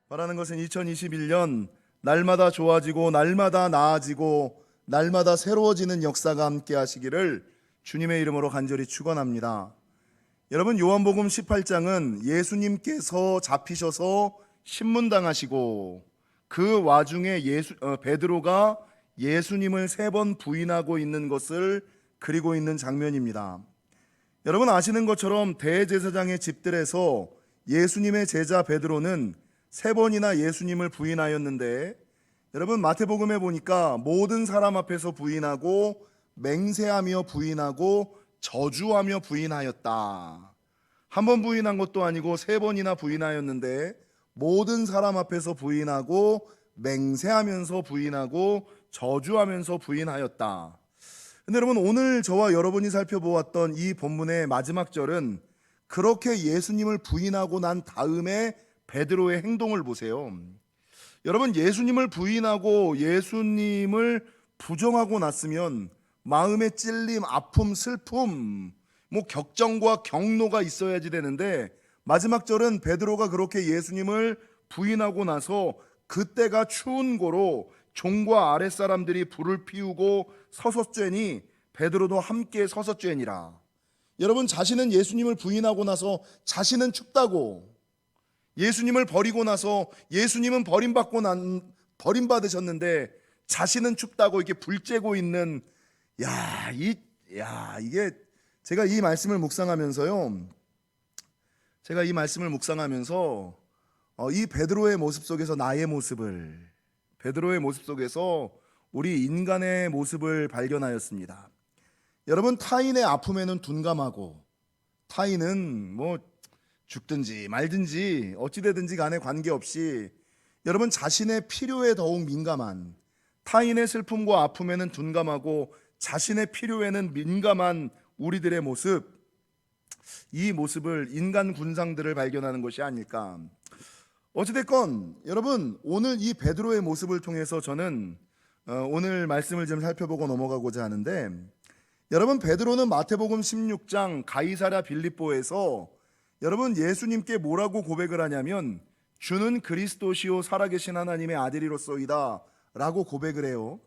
바라는 것은 2021년 날마다 좋아지고 날마다 나아지고 날마다 새로워지는 역사가 함께 하시기를 주님의 이름으로 간절히 축원합니다. 여러분, 요한복음 18장은 예수님께서 잡히셔서 신문당하시고 그 와중에 베드로가 예수님을 3번 부인하고 있는 것을 그리고 있는 장면입니다. 여러분 아시는 것처럼 대제사장의 집들에서 예수님의 제자 베드로는 3번이나 예수님을 부인하였는데, 여러분 마태복음에 보니까 모든 사람 앞에서 부인하고 맹세하며 부인하고 저주하며 부인하였다. 한 번 부인한 것도 아니고 3번이나 부인하였는데 모든 사람 앞에서 부인하고 맹세하면서 부인하고 저주하면서 부인하였다. 근데 여러분, 오늘 저와 여러분이 살펴보았던 이 본문의 마지막 절은 그렇게 예수님을 부인하고 난 다음에 베드로의 행동을 보세요. 여러분, 예수님을 부인하고 예수님을 부정하고 났으면 마음의 찔림, 아픔, 슬픔, 격정과 경노가 있어야지 되는데, 마지막 절은 베드로가 그렇게 예수님을 부인하고 나서 그때가 추운 고로 종과 아랫사람들이 불을 피우고 서서 쬐니 베드로도 함께 서서 쬐니라. 여러분, 자신은 예수님을 부인하고 나서 자신은 춥다고, 예수님을 버리고 나서 예수님은 버림받으셨는데 자신은 춥다고 이렇게 불 쬐고 있는, 이게 제가 이 말씀을 묵상하면서 이 베드로의 모습 속에서 베드로의 모습 속에서 우리 인간의 모습을 발견하였습니다. 여러분, 타인의 아픔에는 둔감하고, 타인은 죽든지 말든지 어찌되든지 간에 관계없이 여러분 자신의 필요에 더욱 민감한, 타인의 슬픔과 아픔에는 둔감하고 자신의 필요에는 민감한 우리들의 모습, 이 모습을 인간 군상들을 발견하는 것이 아닐까. 어찌됐건 여러분, 오늘 이 베드로의 모습을 통해서 저는 오늘 말씀을 좀 살펴보고 넘어가고자 하는데, 여러분 베드로는 마태복음 16장 가이사랴 빌립보에서 여러분 예수님께 뭐라고 고백을 하냐면 주는 그리스도시요 살아계신 하나님의 아들이로소이다 라고 고백을 해요.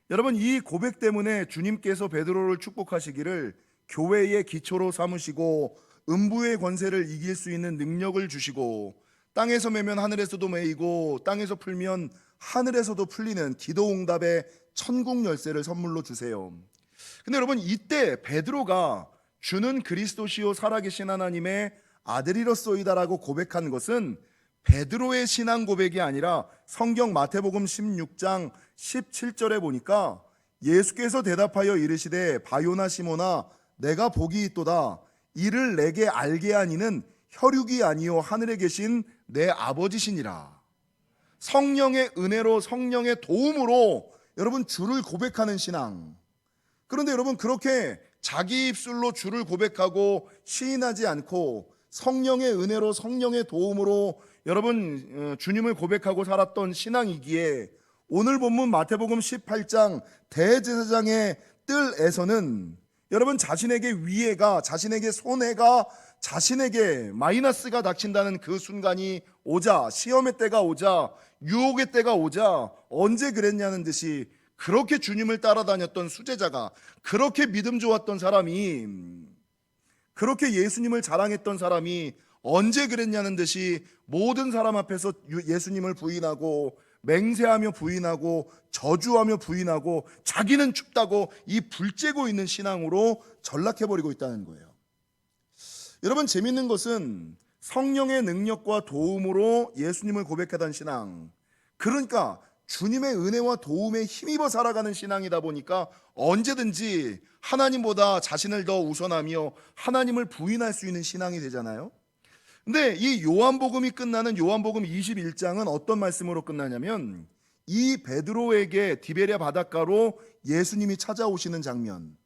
여러분, 이 고백 때문에 주님께서 베드로를 축복하시기를 교회의 기초로 삼으시고 음부의 권세를 이길 수 있는 능력을 주시고 땅에서 매면 하늘에서도 매이고 땅에서 풀면 하늘에서도 풀리는 기도응답의 천국 열쇠를 선물로 주세요. 근데 여러분, 이때 베드로가 주는 그리스도시요 살아계신 하나님의 아들이로소이다라고 고백한 것은 베드로의 신앙 고백이 아니라 성경 마태복음 16장 17절에 보니까 예수께서 대답하여 이르시되 바요나 시모나 내가 복이 있도다. 이를 내게 알게 하니는 혈육이 아니요 하늘에 계신 내 아버지시니라. 성령의 은혜로, 성령의 도움으로 여러분 주를 고백하는 신앙. 그런데 여러분, 그렇게 자기 입술로 주를 고백하고 시인하지 않고 성령의 은혜로, 성령의 도움으로 여러분 주님을 고백하고 살았던 신앙이기에 오늘 본문 마태복음 18장 대제사장의 뜰에서는 여러분 자신에게 위해가, 자신에게 손해가, 자신에게 마이너스가 닥친다는 그 순간이 오자, 시험의 때가 오자, 유혹의 때가 오자, 언제 그랬냐는 듯이 그렇게 주님을 따라다녔던 수제자가, 그렇게 믿음 좋았던 사람이, 그렇게 예수님을 자랑했던 사람이 언제 그랬냐는 듯이 모든 사람 앞에서 예수님을 부인하고 맹세하며 부인하고 저주하며 부인하고 자기는 춥다고 이 불쬐고 있는 신앙으로 전락해버리고 있다는 거예요. 여러분, 재밌는 것은 성령의 능력과 도움으로 예수님을 고백하던 신앙, 그러니까 주님의 은혜와 도움에 힘입어 살아가는 신앙이다 보니까 언제든지 하나님보다 자신을 더 우선하며 하나님을 부인할 수 있는 신앙이 되잖아요. 근데 이 요한복음이 끝나는 요한복음 21장은 어떤 말씀으로 끝나냐면 이 베드로에게 디베랴 바닷가로 예수님이 찾아오시는 장면.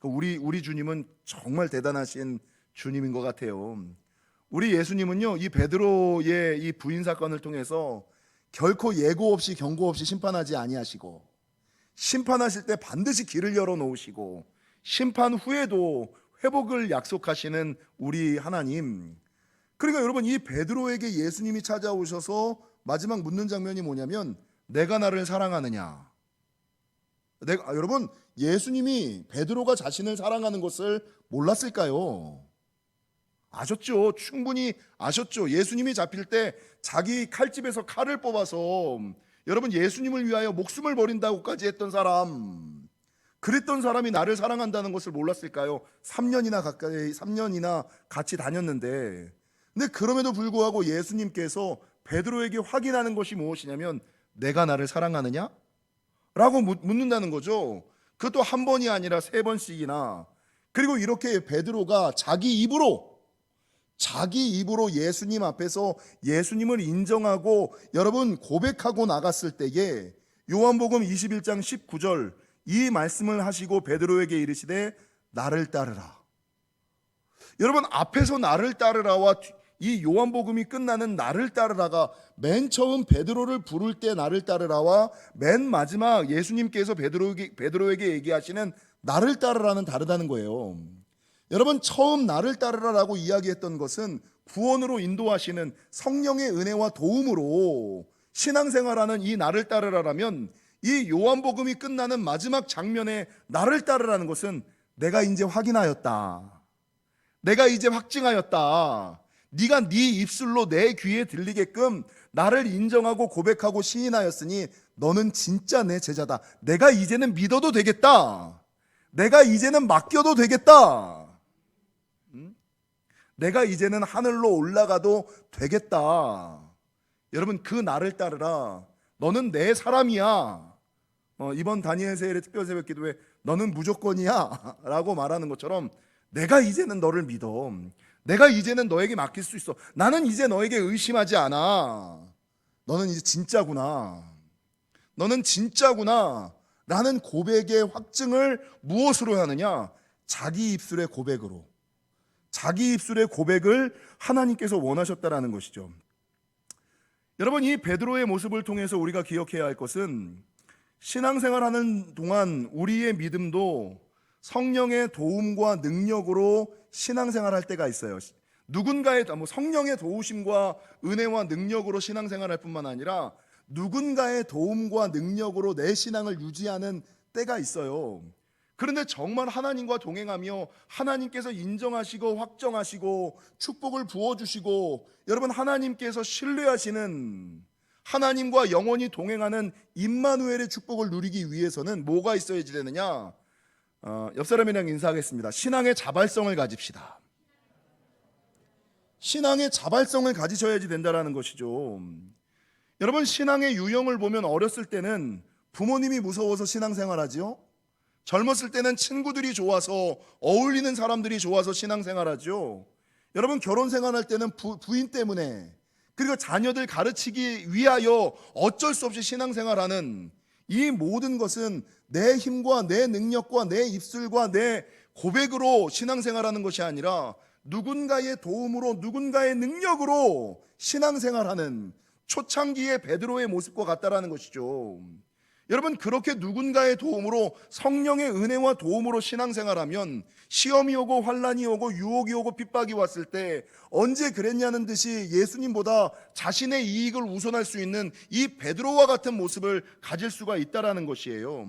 우리 주님은 정말 대단하신 주님인 것 같아요. 우리 예수님은요, 이 베드로의 이 부인 사건을 통해서 결코 예고 없이 경고 없이 심판하지 아니하시고, 심판하실 때 반드시 길을 열어 놓으시고, 심판 후에도 회복을 약속하시는 우리 하나님. 그러니까 여러분, 이 베드로에게 예수님이 찾아오셔서 마지막 묻는 장면이 뭐냐면, 내가 나를 사랑하느냐. 여러분, 예수님이 베드로가 자신을 사랑하는 것을 몰랐을까요? 아셨죠. 충분히 아셨죠. 예수님이 잡힐 때 자기 칼집에서 칼을 뽑아서 여러분, 예수님을 위하여 목숨을 버린다고까지 했던 사람, 그랬던 사람이 나를 사랑한다는 것을 몰랐을까요? 3년이나 같이 다녔는데. 근데 그럼에도 불구하고 예수님께서 베드로에게 확인하는 것이 무엇이냐면, 내가 나를 사랑하느냐? 라고 묻는다는 거죠. 그것도 한 번이 아니라 3번씩이나. 그리고 이렇게 베드로가 자기 입으로 예수님 앞에서 예수님을 인정하고 여러분 고백하고 나갔을 때에, 요한복음 21장 19절 이 말씀을 하시고 베드로에게 이르시되 나를 따르라. 여러분, 앞에서 나를 따르라와 이 요한복음이 끝나는 나를 따르라가 맨 처음 베드로를 부를 때 나를 따르라와 맨 마지막 예수님께서 베드로에게 얘기하시는 나를 따르라는 다르다는 거예요. 여러분, 처음 나를 따르라라고 이야기했던 것은 구원으로 인도하시는 성령의 은혜와 도움으로 신앙생활하는 이 나를 따르라라면, 이 요한복음이 끝나는 마지막 장면에 나를 따르라는 것은 내가 이제 확인하였다, 내가 이제 확증하였다, 네가 네 입술로 내 귀에 들리게끔 나를 인정하고 고백하고 시인하였으니 너는 진짜 내 제자다. 내가 이제는 믿어도 되겠다. 내가 이제는 맡겨도 되겠다. 내가 이제는 하늘로 올라가도 되겠다. 여러분, 그 나를 따르라. 너는 내 사람이야. 이번 다니엘 세일의 특별 새벽 기도에 너는 무조건이야 라고 말하는 것처럼, 내가 이제는 너를 믿어. 내가 이제는 너에게 맡길 수 있어. 나는 이제 너에게 의심하지 않아. 너는 이제 진짜구나. 너는 진짜구나 라는 고백의 확증을 무엇으로 하느냐? 자기 입술의 고백으로. 자기 입술의 고백을 하나님께서 원하셨다라는 것이죠. 여러분, 이 베드로의 모습을 통해서 우리가 기억해야 할 것은, 신앙생활하는 동안 우리의 믿음도 성령의 도움과 능력으로 신앙생활할 때가 있어요. 누군가의 성령의 도우심과 은혜와 능력으로 신앙생활할 뿐만 아니라 누군가의 도움과 능력으로 내 신앙을 유지하는 때가 있어요. 그런데 정말 하나님과 동행하며 하나님께서 인정하시고 확정하시고 축복을 부어주시고 여러분, 하나님께서 신뢰하시는, 하나님과 영원히 동행하는 임마누엘의 축복을 누리기 위해서는 뭐가 있어야지 되느냐? 옆 사람이랑 인사하겠습니다. 신앙의 자발성을 가집시다. 신앙의 자발성을 가지셔야지 된다라는 것이죠. 여러분, 신앙의 유형을 보면 어렸을 때는 부모님이 무서워서 신앙생활하지요. 젊었을 때는 친구들이 좋아서, 어울리는 사람들이 좋아서 신앙생활하죠. 여러분, 결혼생활할 때는 부인 때문에, 그리고 자녀들 가르치기 위하여 어쩔 수 없이 신앙생활하는, 이 모든 것은 내 힘과 내 능력과 내 입술과 내 고백으로 신앙생활하는 것이 아니라 누군가의 도움으로, 누군가의 능력으로 신앙생활하는 초창기의 베드로의 모습과 같다라는 것이죠. 여러분, 그렇게 누군가의 도움으로, 성령의 은혜와 도움으로 신앙생활하면 시험이 오고 환난이 오고 유혹이 오고 핍박이 왔을 때 언제 그랬냐는 듯이 예수님보다 자신의 이익을 우선할 수 있는 이 베드로와 같은 모습을 가질 수가 있다라는 것이에요.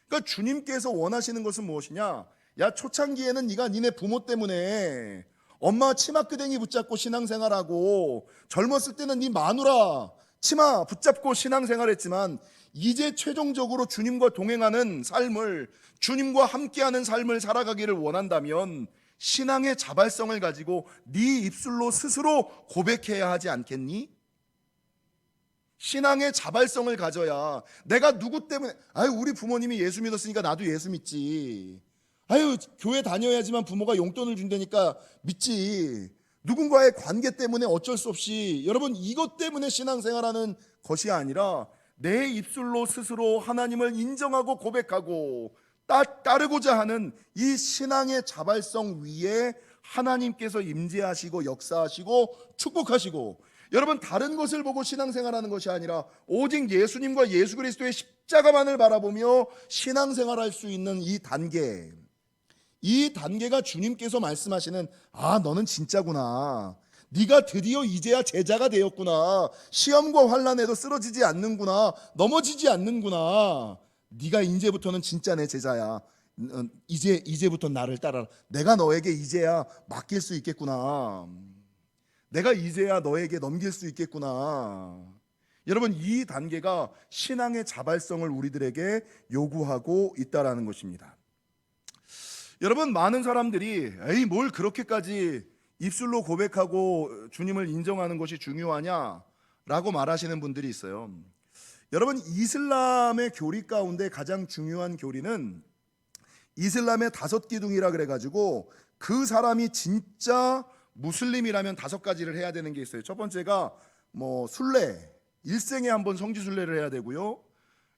그러니까 주님께서 원하시는 것은 무엇이냐? 야, 초창기에는 네가 니네 부모 때문에 엄마 치마끄댕이 붙잡고 신앙생활하고, 젊었을 때는 네 마누라 치마 붙잡고 신앙생활했지만, 이제 최종적으로 주님과 동행하는 삶을, 주님과 함께하는 삶을 살아가기를 원한다면 신앙의 자발성을 가지고 네 입술로 스스로 고백해야 하지 않겠니? 신앙의 자발성을 가져야, 내가 누구 때문에, 우리 부모님이 예수 믿었으니까 나도 예수 믿지, 교회 다녀야지만 부모가 용돈을 준다니까 믿지, 누군가의 관계 때문에 어쩔 수 없이, 여러분, 이것 때문에 신앙생활하는 것이 아니라 내 입술로 스스로 하나님을 인정하고 고백하고 따르고자 하는 이 신앙의 자발성 위에 하나님께서 임재하시고 역사하시고 축복하시고, 여러분, 다른 것을 보고 신앙생활하는 것이 아니라 오직 예수님과 예수 그리스도의 십자가만을 바라보며 신앙생활할 수 있는 이 단계가 주님께서 말씀하시는, 너는 진짜구나, 네가 드디어 이제야 제자가 되었구나. 시험과 환난에도 쓰러지지 않는구나. 넘어지지 않는구나. 네가 이제부터는 진짜 내 제자야. 이제부터 나를 따라라. 내가 너에게 이제야 맡길 수 있겠구나. 내가 이제야 너에게 넘길 수 있겠구나. 여러분, 이 단계가 신앙의 자발성을 우리들에게 요구하고 있다라는 것입니다. 여러분, 많은 사람들이 에이 뭘 그렇게까지 입술로 고백하고 주님을 인정하는 것이 중요하냐라고 말하시는 분들이 있어요. 여러분, 이슬람의 교리 가운데 가장 중요한 교리는 이슬람의 5기둥이라 그래가지고 그 사람이 진짜 무슬림이라면 5가지를 해야 되는 게 있어요. 첫 번째가 순례, 일생에 한 번 성지순례를 해야 되고요.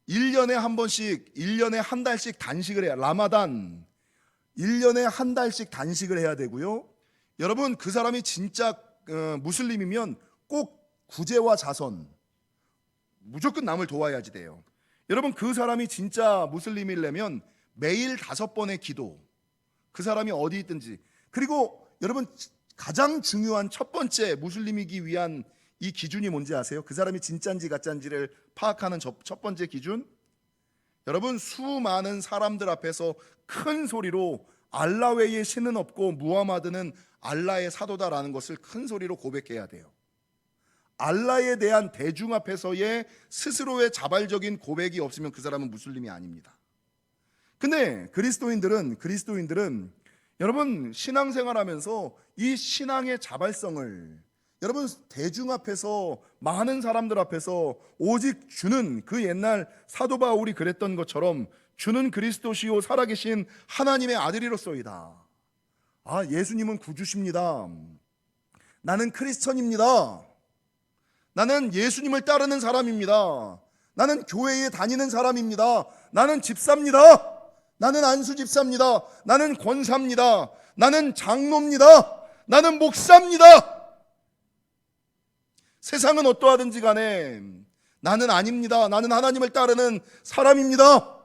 1년에 한 번씩, 1년에 한 달씩 단식을 해야, 라마단 1년에 한 달씩 단식을 해야 되고요. 여러분, 그 사람이 진짜 무슬림이면 꼭 구제와 자선, 무조건 남을 도와야지 돼요. 여러분, 그 사람이 진짜 무슬림이려면 매일 5번의 기도, 그 사람이 어디 있든지. 그리고 여러분, 가장 중요한 첫 번째 무슬림이기 위한 이 기준이 뭔지 아세요? 그 사람이 진짜인지 가짜인지를 파악하는 첫 번째 기준, 여러분, 수많은 사람들 앞에서 큰 소리로 알라 외에 신은 없고 무하마드는 알라의 사도다라는 것을 큰 소리로 고백해야 돼요. 알라에 대한 대중 앞에서의 스스로의 자발적인 고백이 없으면 그 사람은 무슬림이 아닙니다. 근데 그리스도인들은 여러분, 신앙생활하면서 이 신앙의 자발성을, 여러분, 대중 앞에서, 많은 사람들 앞에서 오직 주는, 그 옛날 사도 바울이 그랬던 것처럼 주는 그리스도시요 살아계신 하나님의 아들이로소이다. 예수님은 구주십니다. 나는 크리스천입니다. 나는 예수님을 따르는 사람입니다. 나는 교회에 다니는 사람입니다. 나는 집사입니다. 나는 안수 집사입니다. 나는 권사입니다. 나는 장로입니다. 나는 목사입니다. 세상은 어떠하든지 간에 나는 아닙니다. 나는 하나님을 따르는 사람입니다.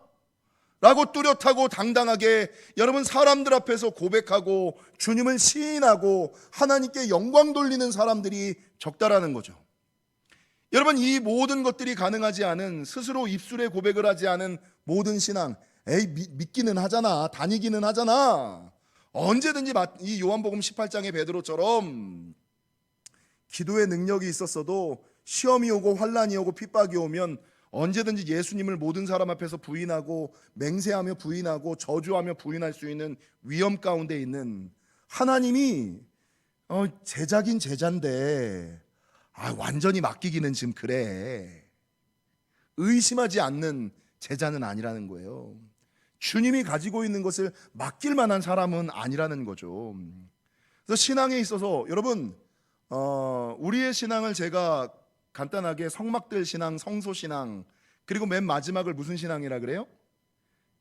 라고 뚜렷하고 당당하게 여러분, 사람들 앞에서 고백하고 주님을 시인하고 하나님께 영광 돌리는 사람들이 적다라는 거죠. 여러분, 이 모든 것들이 가능하지 않은, 스스로 입술에 고백을 하지 않은 모든 신앙, 믿기는 하잖아, 다니기는 하잖아, 언제든지 이 요한복음 18장의 베드로처럼 기도의 능력이 있었어도 시험이 오고 환난이 오고 핍박이 오면 언제든지 예수님을 모든 사람 앞에서 부인하고 맹세하며 부인하고 저주하며 부인할 수 있는 위험 가운데 있는 하나님이 제자긴 제자인데 완전히 맡기기는 지금 그래, 의심하지 않는 제자는 아니라는 거예요. 주님이 가지고 있는 것을 맡길 만한 사람은 아니라는 거죠. 그래서 신앙에 있어서 여러분, 우리의 신앙을 제가 간단하게 성막들 신앙, 성소 신앙, 그리고 맨 마지막을 무슨 신앙이라 그래요?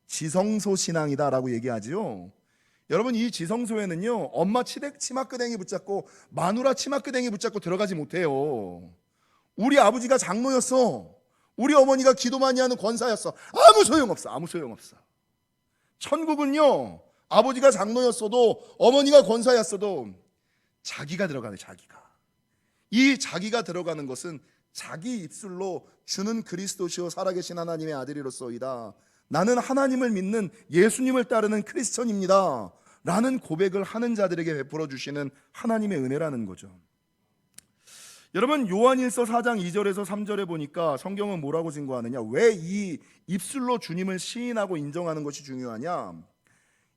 지성소 신앙이다라고 얘기하지요. 여러분, 이 지성소에는요, 엄마 치마끄댕이 붙잡고 마누라 치마끄댕이 붙잡고 들어가지 못해요. 우리 아버지가 장로였어, 우리 어머니가 기도 많이 하는 권사였어, 아무 소용없어. 천국은요, 아버지가 장로였어도 어머니가 권사였어도 자기가 들어가네, 자기가. 이 자기가 들어가는 것은 자기 입술로 주는 그리스도시요 살아계신 하나님의 아들이로소이다, 나는 하나님을 믿는 예수님을 따르는 크리스천입니다 라는 고백을 하는 자들에게 베풀어 주시는 하나님의 은혜라는 거죠. 여러분, 요한일서 4장 2절에서 3절에 보니까 성경은 뭐라고 증거하느냐, 왜 이 입술로 주님을 시인하고 인정하는 것이 중요하냐,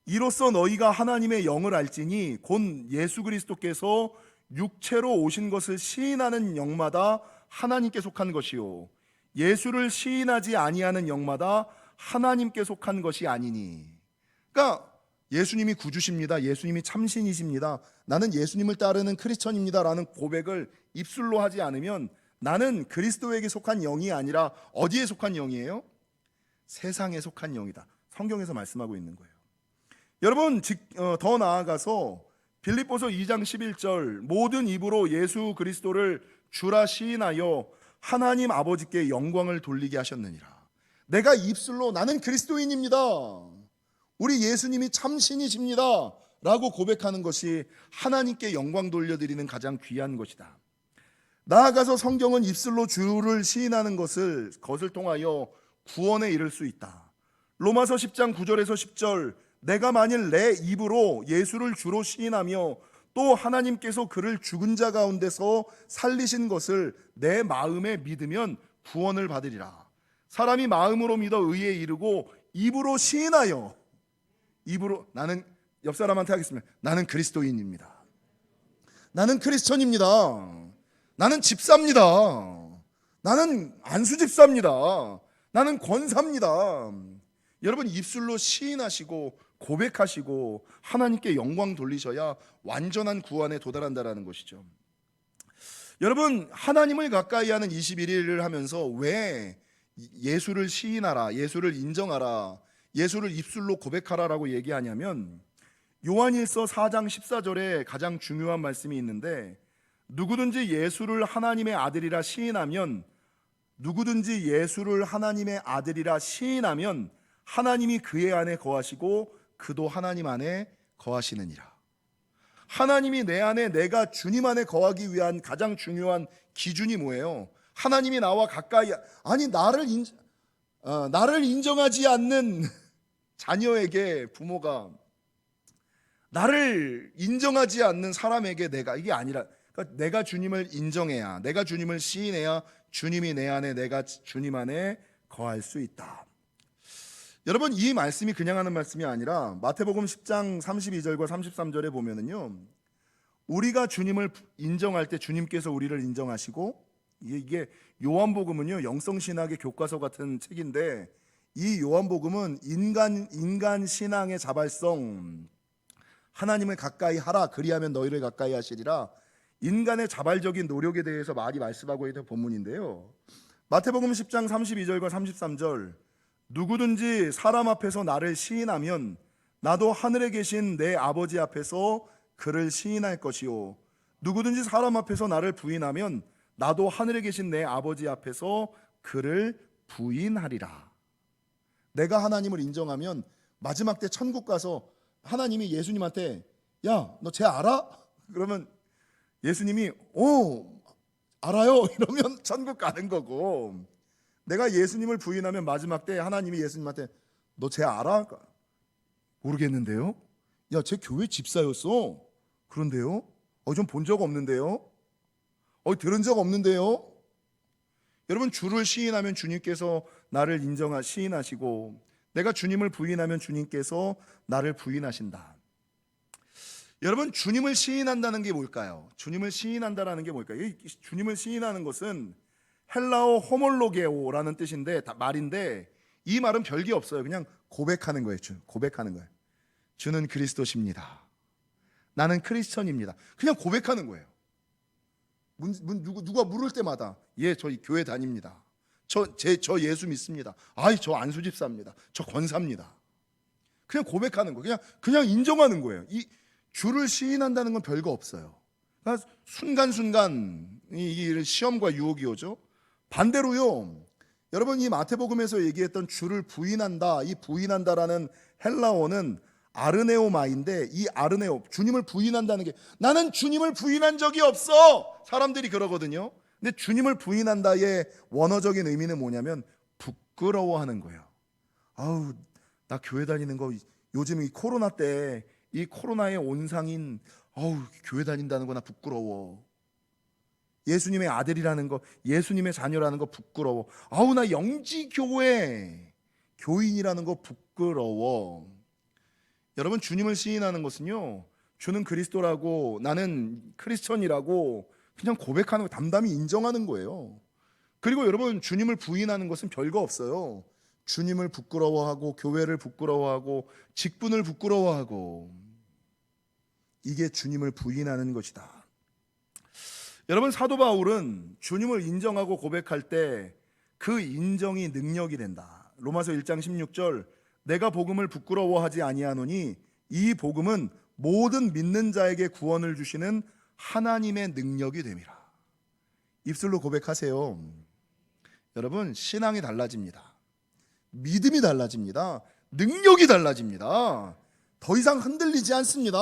이로써 너희가 하나님의 영을 알지니 곧 예수 그리스도께서 육체로 오신 것을 시인하는 영마다 하나님께 속한 것이요 예수를 시인하지 아니하는 영마다 하나님께 속한 것이 아니니. 그러니까 예수님이 구주십니다, 예수님이 참신이십니다, 나는 예수님을 따르는 크리스천입니다 라는 고백을 입술로 하지 않으면 나는 그리스도에게 속한 영이 아니라 어디에 속한 영이에요? 세상에 속한 영이다, 성경에서 말씀하고 있는 거예요. 여러분, 더 나아가서 빌립보서 2장 11절, 모든 입으로 예수 그리스도를 주라 시인하여 하나님 아버지께 영광을 돌리게 하셨느니라. 내가 입술로 나는 그리스도인입니다, 우리 예수님이 참신이십니다 라고 고백하는 것이 하나님께 영광 돌려드리는 가장 귀한 것이다. 나아가서 성경은 입술로 주를 시인하는 것을 통하여 구원에 이를 수 있다. 로마서 10장 9절에서 10절, 내가 만일 내 입으로 예수를 주로 시인하며 또 하나님께서 그를 죽은 자 가운데서 살리신 것을 내 마음에 믿으면 구원을 받으리라. 사람이 마음으로 믿어 의에 이르고 입으로 시인하여, 입으로, 나는 옆 사람한테 하겠습니다. 나는 그리스도인입니다. 나는 크리스천입니다. 나는 집사입니다. 나는 안수 집사입니다. 나는 권사입니다. 여러분, 입술로 시인하시고 고백하시고 하나님께 영광 돌리셔야 완전한 구원에 도달한다라는 것이죠. 여러분, 하나님을 가까이 하는 21일을 하면서 왜 예수를 시인하라, 예수를 인정하라, 예수를 입술로 고백하라라고 얘기하냐면, 요한일서 4장 14절에 가장 중요한 말씀이 있는데, 누구든지 예수를 하나님의 아들이라 시인하면, 누구든지 예수를 하나님의 아들이라 시인하면 하나님이 그의 안에 거하시고 그도 하나님 안에 거하시느니라. 하나님이 내 안에, 내가 주님 안에 거하기 위한 가장 중요한 기준이 뭐예요? 하나님이 나와 가까이, 아니 나를 인정하지 않는 자녀에게, 부모가 나를 인정하지 않는 사람에게 내가, 이게 아니라, 그러니까 내가 주님을 인정해야, 내가 주님을 시인해야 주님이 내 안에, 내가 주님 안에 거할 수 있다. 여러분, 이 말씀이 그냥 하는 말씀이 아니라 마태복음 10장 32절과 33절에 보면은요, 우리가 주님을 인정할 때 주님께서 우리를 인정하시고, 이게 요한복음은요 영성신학의 교과서 같은 책인데, 이 요한복음은 인간 신앙의 자발성, 하나님을 가까이 하라 그리하면 너희를 가까이 하시리라, 인간의 자발적인 노력에 대해서 많이 말씀하고 있는 본문인데요, 마태복음 10장 32절과 33절, 누구든지 사람 앞에서 나를 시인하면 나도 하늘에 계신 내 아버지 앞에서 그를 시인할 것이요, 누구든지 사람 앞에서 나를 부인하면 나도 하늘에 계신 내 아버지 앞에서 그를 부인하리라. 내가 하나님을 인정하면 마지막 때 천국 가서 하나님이 예수님한테, 야, 너 쟤 알아? 그러면 예수님이 알아요 이러면 천국 가는 거고, 내가 예수님을 부인하면 마지막 때 하나님이 예수님한테, 너 쟤 알아? 모르겠는데요. 야, 쟤 교회 집사였어. 그런데요? 좀 본 적 없는데요. 들은 적 없는데요. 여러분, 주를 시인하면 주님께서 나를 시인하시고, 내가 주님을 부인하면 주님께서 나를 부인하신다. 여러분, 주님을 시인한다는 게 뭘까요? 주님을 시인한다라는 게 뭘까요? 주님을 시인하는 것은 헬라어 호몰로게오라는 뜻인데, 말인데, 이 말은 별게 없어요. 그냥 고백하는 거예요. 고백하는 거예요. 주는 그리스도십니다. 나는 크리스천입니다. 그냥 고백하는 거예요. 누가 물을 때마다, 예, 저 교회 다닙니다. 저 예수 믿습니다. 저 안수 집사입니다. 저 권사입니다. 그냥 고백하는 거예요. 그냥 인정하는 거예요. 이 주를 시인한다는 건 별거 없어요. 그러니까 순간순간 이 시험과 유혹이 오죠. 반대로요, 여러분, 이 마태복음에서 얘기했던 주를 부인한다, 이 부인한다라는 헬라어는 아르네오마인데, 이 아르네오, 주님을 부인한다는 게, 나는 주님을 부인한 적이 없어, 사람들이 그러거든요. 근데 주님을 부인한다의 원어적인 의미는 뭐냐면 부끄러워하는 거예요. 나 교회 다니는 거, 요즘 이 코로나 때 이 코로나의 온상인, 교회 다닌다는 거 나 부끄러워. 예수님의 아들이라는 거, 예수님의 자녀라는 거 부끄러워. 나 영지교회 교인이라는 거 부끄러워. 여러분, 주님을 시인하는 것은요, 주는 그리스도라고, 나는 크리스천이라고 그냥 고백하는 거, 담담히 인정하는 거예요. 그리고 여러분, 주님을 부인하는 것은 별거 없어요. 주님을 부끄러워하고, 교회를 부끄러워하고, 직분을 부끄러워하고, 이게 주님을 부인하는 것이다. 여러분, 사도 바울은 주님을 인정하고 고백할 때 그 인정이 능력이 된다. 로마서 1장 16절, 내가 복음을 부끄러워하지 아니하노니 이 복음은 모든 믿는 자에게 구원을 주시는 하나님의 능력이 됨이라. 입술로 고백하세요. 여러분, 신앙이 달라집니다. 믿음이 달라집니다. 능력이 달라집니다. 더 이상 흔들리지 않습니다.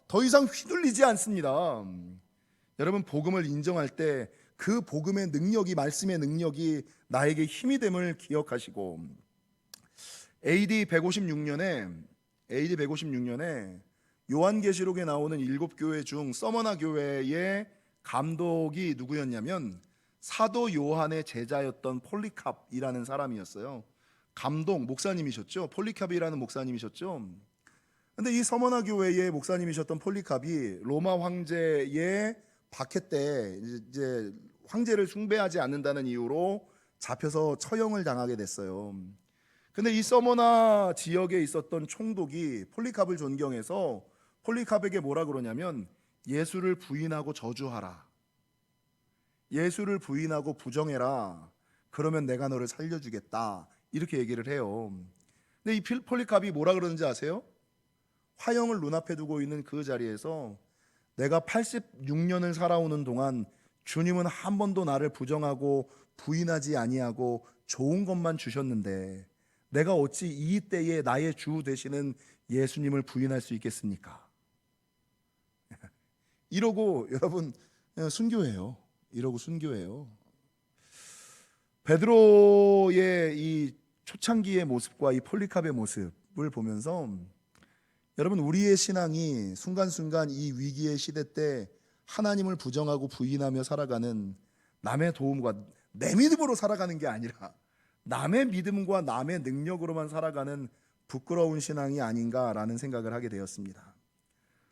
더 이상 휘둘리지 않습니다. 여러분, 복음을 인정할 때 그 복음의 능력이, 말씀의 능력이 나에게 힘이 됨을 기억하시고, AD 156년에 요한계시록에 나오는 7교회 중 서머나 교회의 감독이 누구였냐면 사도 요한의 제자였던 폴리캅이라는 사람이었어요. 감독, 목사님이셨죠. 폴리캅이라는 목사님이셨죠. 근데 이 서머나 교회의 목사님이셨던 폴리캅이 로마 황제의 박해 때 이제 황제를 숭배하지 않는다는 이유로 잡혀서 처형을 당하게 됐어요. 근데 이 서머나 지역에 있었던 총독이 폴리캅을 존경해서 폴리캅에게 뭐라 그러냐면 예수를 부인하고 저주하라. 예수를 부인하고 부정해라. 그러면 내가 너를 살려주겠다. 이렇게 얘기를 해요. 근데 이 폴리캅이 뭐라 그러는지 아세요? 화형을 눈앞에 두고 있는 그 자리에서 내가 86년을 살아오는 동안 주님은 한 번도 나를 부정하고 부인하지 아니하고 좋은 것만 주셨는데 내가 어찌 이 때에 나의 주 되시는 예수님을 부인할 수 있겠습니까? 이러고 여러분 순교해요. 이러고 순교해요. 베드로의 이 초창기의 모습과 이 폴리캅의 모습을 보면서 여러분, 우리의 신앙이 순간순간 이 위기의 시대 때 하나님을 부정하고 부인하며 살아가는, 남의 도움과 내 믿음으로 살아가는 게 아니라 남의 믿음과 남의 능력으로만 살아가는 부끄러운 신앙이 아닌가라는 생각을 하게 되었습니다.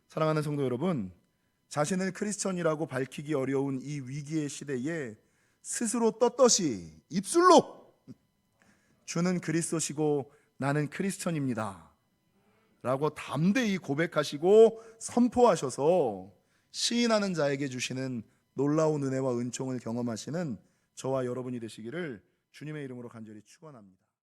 사랑하는 성도 여러분, 자신을 크리스천이라고 밝히기 어려운 이 위기의 시대에 스스로 떳떳이 입술로 주는 그리스도시고 나는 크리스천입니다 라고 담대히 고백하시고 선포하셔서 시인하는 자에게 주시는 놀라운 은혜와 은총을 경험하시는 저와 여러분이 되시기를 주님의 이름으로 간절히 축원합니다.